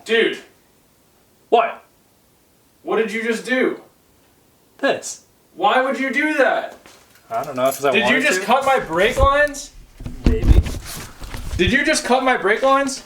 Dude. What? What did you just do? This. Why would you do that? I don't know, because I Did wanted you just to. cut my brake lines? Maybe. Did you just cut my brake lines?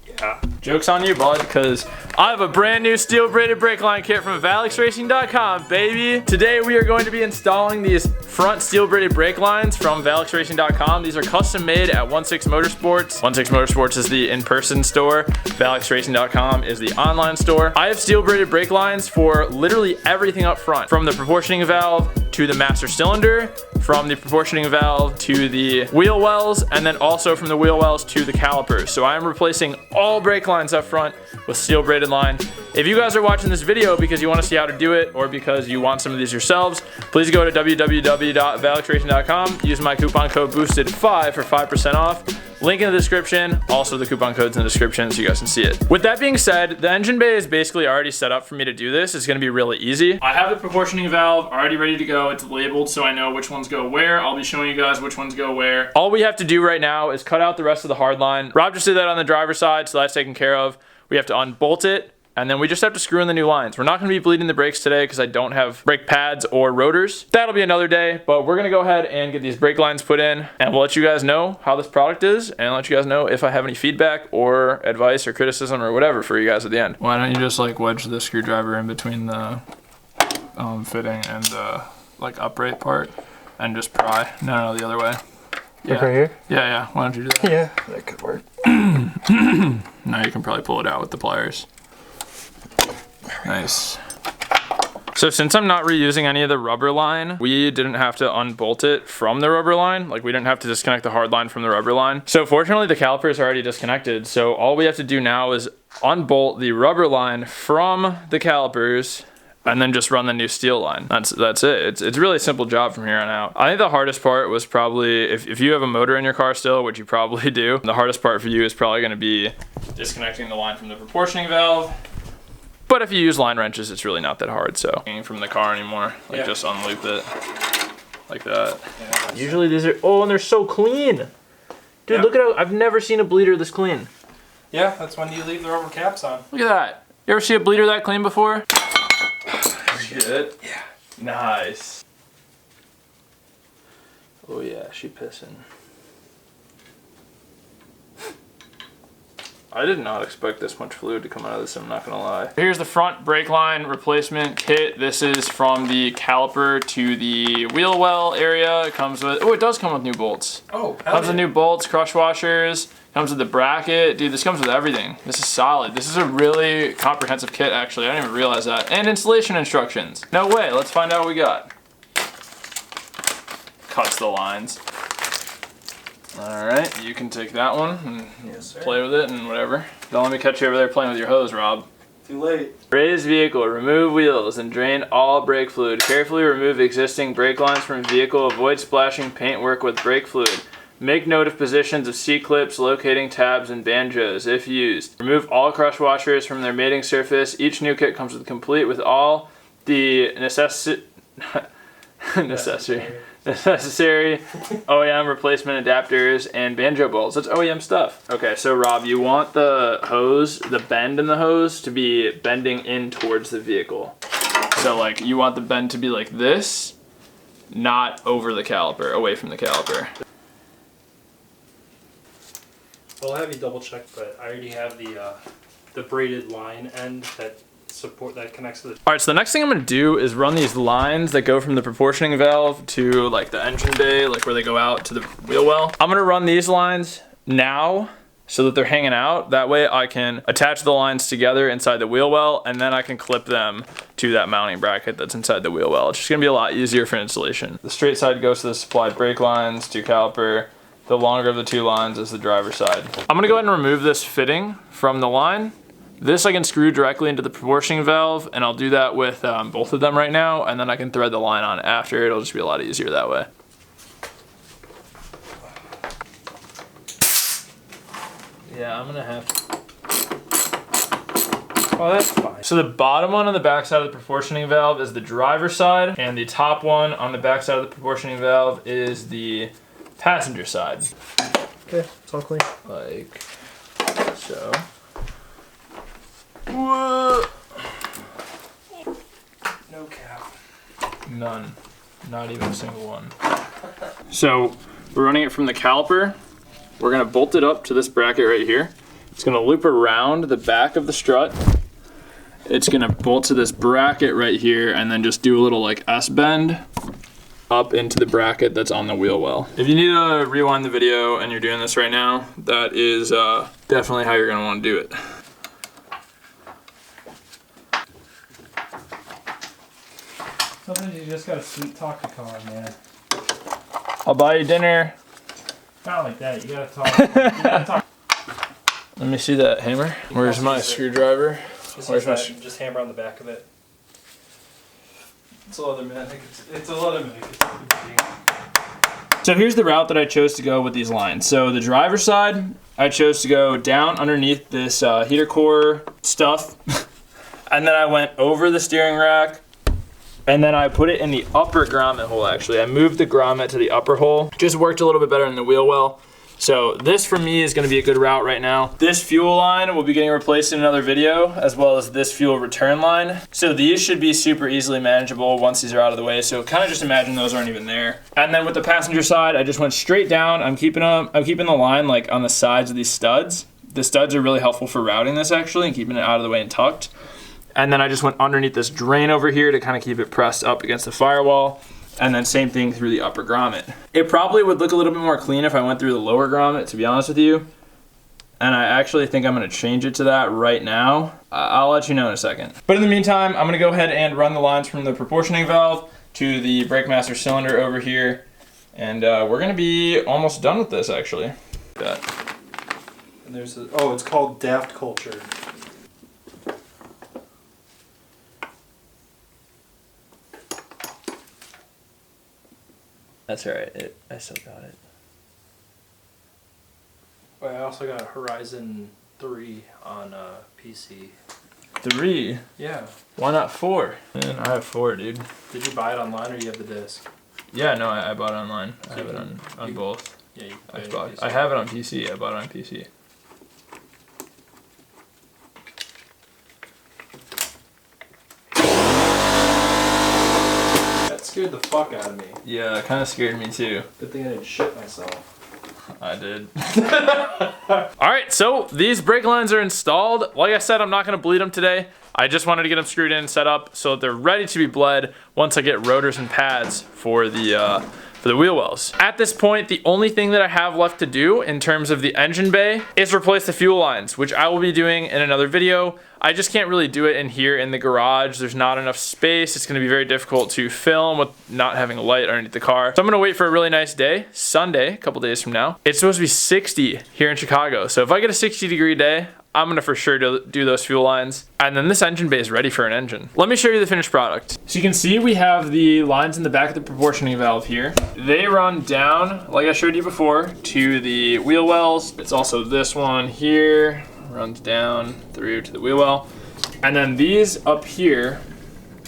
Yeah. Joke's on you, bud, because I have a brand new steel braided brake line kit from ValixRacing.com, baby. Today we are going to be installing these front steel braided brake lines from ValixRacing.com. These are custom made at 16 Motorsports. 16 Motorsports is the in-person store. ValixRacing.com is the online store. I have steel braided brake lines for literally everything up front, from the proportioning valve to the master cylinder, from the proportioning valve to the wheel wells, and then also from the wheel wells to the calipers. So I am replacing all brake lines up front with steel braided line. If you guys are watching this video because you want to see how to do it or because you want some of these yourselves, please go to www.valixracing.com. Use my coupon code BOOSTED5 for 5% off. Link in the description. Also, the coupon code's in the description so you guys can see it. With that being said, the engine bay is basically already set up for me to do this. It's going to be really easy. I have the proportioning valve already ready to go. It's labeled so I know which ones go where. I'll be showing you guys which ones go where. All we have to do right now is cut out the rest of the hard line. Rob just did that on the driver's side, so that's taken care of. We have to unbolt it, and then we just have to screw in the new lines. We're not going to be bleeding the brakes today because I don't have brake pads or rotors. That'll be another day, but we're going to go ahead and get these brake lines put in, and we'll let you guys know how this product is and let you guys know if I have any feedback or advice or criticism or whatever for you guys at the end. Why don't you just like wedge the screwdriver in between the fitting and the like upright part and just pry? No, the other way. Yeah. Like right here? Yeah. Why don't you do that? Yeah, that could work. Now you can probably pull it out with the pliers. Nice. So since I'm not reusing any of the rubber line, we didn't have to unbolt it from the rubber line. Like we didn't have to disconnect the hard line from the rubber line. So fortunately the calipers are already disconnected. So all we have to do now is unbolt the rubber line from the calipers and then just run the new steel line. That's it. It's really a simple job from here on out. I think the hardest part was probably, if you have a motor in your car still, which you probably do, the hardest part for you is probably gonna be disconnecting the line from the proportioning valve. But if you use line wrenches, it's really not that hard, so. From the car anymore, like just unloop it, like that. Yeah, usually these are, oh, and they're so clean. Dude, look at how, I've never seen a bleeder this clean. Yeah, that's when you leave the rubber caps on. Look at that. You ever see a bleeder that clean before? Shit. Yeah. Nice. Oh yeah, she pissing. I did not expect this much fluid to come out of this, I'm not gonna lie. Here's the front brake line replacement kit. This is from the caliper to the wheel well area. It comes with, oh, it does come with new bolts. Oh, Comes with new bolts, crush washers, comes with the bracket. Dude, this comes with everything. This is solid. This is a really comprehensive kit, actually. I didn't even realize that. And installation instructions. No way, let's find out what we got. Cuts the lines. All right, you can take that one and play with it and whatever. Don't let me catch you over there playing with your hose, Rob. Too late. Raise vehicle, remove wheels, and drain all brake fluid. Carefully remove existing brake lines from vehicle. Avoid splashing paintwork with brake fluid. Make note of positions of C-clips, locating tabs, and banjos, if used. Remove all crush washers from their mating surface. Each new kit comes with complete with all the necessary OEM replacement adapters and banjo bolts. That's OEM stuff. Okay, so Rob, you want the hose, the bend in the hose to be bending in towards the vehicle. So like you want the bend to be like this, not over the caliper, away from the caliper. I'll have you double check, but I already have the braided line end that connects to the. All right, so the next thing I'm gonna do is run these lines that go from the proportioning valve to like the engine bay, like where they go out to the wheel well. I'm gonna run these lines now so that they're hanging out. That way I can attach the lines together inside the wheel well, and then I can clip them to that mounting bracket that's inside the wheel well. It's just gonna be a lot easier for installation. The straight side goes to the supplied brake lines, to caliper. The longer of the two lines is the driver's side. I'm gonna go ahead and remove this fitting from the line. This I can screw directly into the proportioning valve, and I'll do that with both of them right now, and then I can thread the line on after. It'll just be a lot easier that way. Yeah, I'm gonna have to. Oh, that's fine. So the bottom one on the back side of the proportioning valve is the driver's side, and the top one on the back side of the proportioning valve is the passenger side. Okay, it's all clean. Like so. Whoa. No cap. None. Not even a single one. So we're running it from the caliper. We're gonna bolt it up to this bracket right here. It's gonna loop around the back of the strut. It's gonna bolt to this bracket right here and then just do a little like S-bend up into the bracket that's on the wheel well. If you need to rewind the video and you're doing this right now, that is definitely how you're gonna wanna do it. Sometimes you just gotta sweet talk a car, man. I'll buy you dinner. Not like that, you gotta talk. You gotta talk. Let me see that hammer. Where's my screwdriver? Where's my just hammer on the back of it. It's a Leatherman. It's a Leatherman. So here's the route that I chose to go with these lines. So the driver's side, I chose to go down underneath this heater core stuff. And then I went over the steering rack. And then I put it in the upper grommet hole actually. I moved the grommet to the upper hole. Just worked a little bit better in the wheel well. So this for me is gonna be a good route right now. This fuel line will be getting replaced in another video, as well as this fuel return line. So these should be super easily manageable once these are out of the way. So kind of just imagine those aren't even there. And then with the passenger side, I just went straight down. I'm keeping the line like on the sides of these studs. The studs are really helpful for routing this actually and keeping it out of the way and tucked. And then I just went underneath this drain over here to kind of keep it pressed up against the firewall. And then same thing through the upper grommet. It probably would look a little bit more clean if I went through the lower grommet, to be honest with you. And I actually think I'm gonna change it to that right now. I'll let you know in a second. But in the meantime, I'm gonna go ahead and run the lines from the proportioning valve to the brake master cylinder over here. And we're gonna be almost done with this actually. And there's it's called Daft Culture. That's alright, I still got it. I also got Horizon 3 on PC. 3? Yeah. Why not 4? Man, I have 4, dude. Did you buy it online or you have the disc? Yeah, no, I bought it online. I have it on both. Yeah, I have it on PC. I bought it on PC. Scared the fuck out of me. Yeah, it kind of scared me too. Good thing I didn't shit myself. I did. Alright, so these brake lines are installed. Like I said, I'm not going to bleed them today. I just wanted to get them screwed in and set up so that they're ready to be bled once I get rotors and pads for the wheel wells. At this point, the only thing that I have left to do in terms of the engine bay is replace the fuel lines, which I will be doing in another video. I just can't really do it in here in the garage. There's not enough space. It's gonna be very difficult to film with not having a light underneath the car. So I'm gonna wait for a really nice day, Sunday, a couple days from now. It's supposed to be 60 here in Chicago. So if I get a 60-degree day, I'm gonna for sure do those fuel lines. And then this engine bay is ready for an engine. Let me show you the finished product. So you can see we have the lines in the back of the proportioning valve here. They run down, like I showed you before, to the wheel wells. It's also this one here, runs down through to the wheel well. And then these up here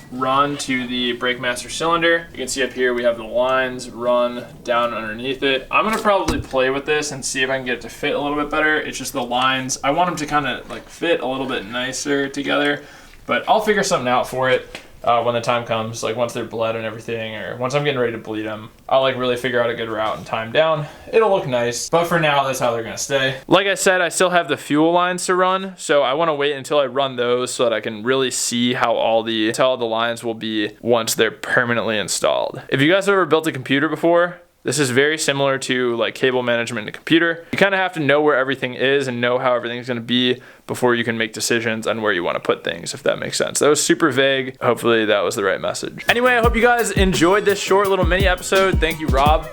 run to the brake master cylinder. You can see up here we have the lines run down underneath it. I'm gonna probably play with this and see if I can get it to fit a little bit better. It's just the lines, I want them to kind of like fit a little bit nicer together, but I'll figure something out for it when the time comes, like once they're bled and everything, or once I'm getting ready to bleed them. I'll like really figure out a good route and time down. It'll look nice, but for now, that's how they're gonna stay. Like I said, I still have the fuel lines to run, so I wanna wait until I run those so that I can really see how all the lines will be once they're permanently installed. If you guys have ever built a computer before, this is very similar to like cable management in a computer. You kind of have to know where everything is and know how everything's gonna be before you can make decisions on where you wanna put things, if that makes sense. That was super vague. Hopefully that was the right message. Anyway, I hope you guys enjoyed this short little mini episode. Thank you, Rob.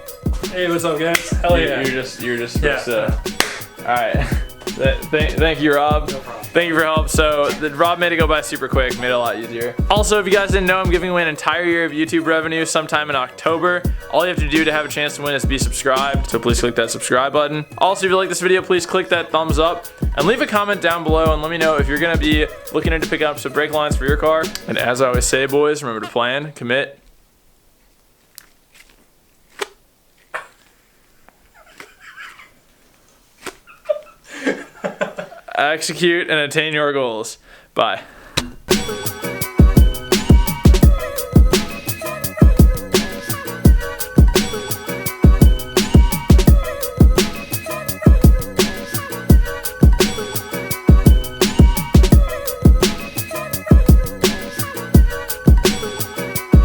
Hey, what's up, guys? Hell yeah. You're just supposed to. All right. Thank you, Rob. No problem. Thank you for help. So Rob made it go by super quick, made it a lot easier. Also, if you guys didn't know, I'm giving away an entire year of YouTube revenue sometime in October. All you have to do to have a chance to win is be subscribed. So please click that subscribe button. Also, if you like this video, please click that thumbs up and leave a comment down below and let me know if you're gonna be looking into picking up some brake lines for your car. And as I always say, boys, remember to plan, commit, execute, and attain your goals. Bye.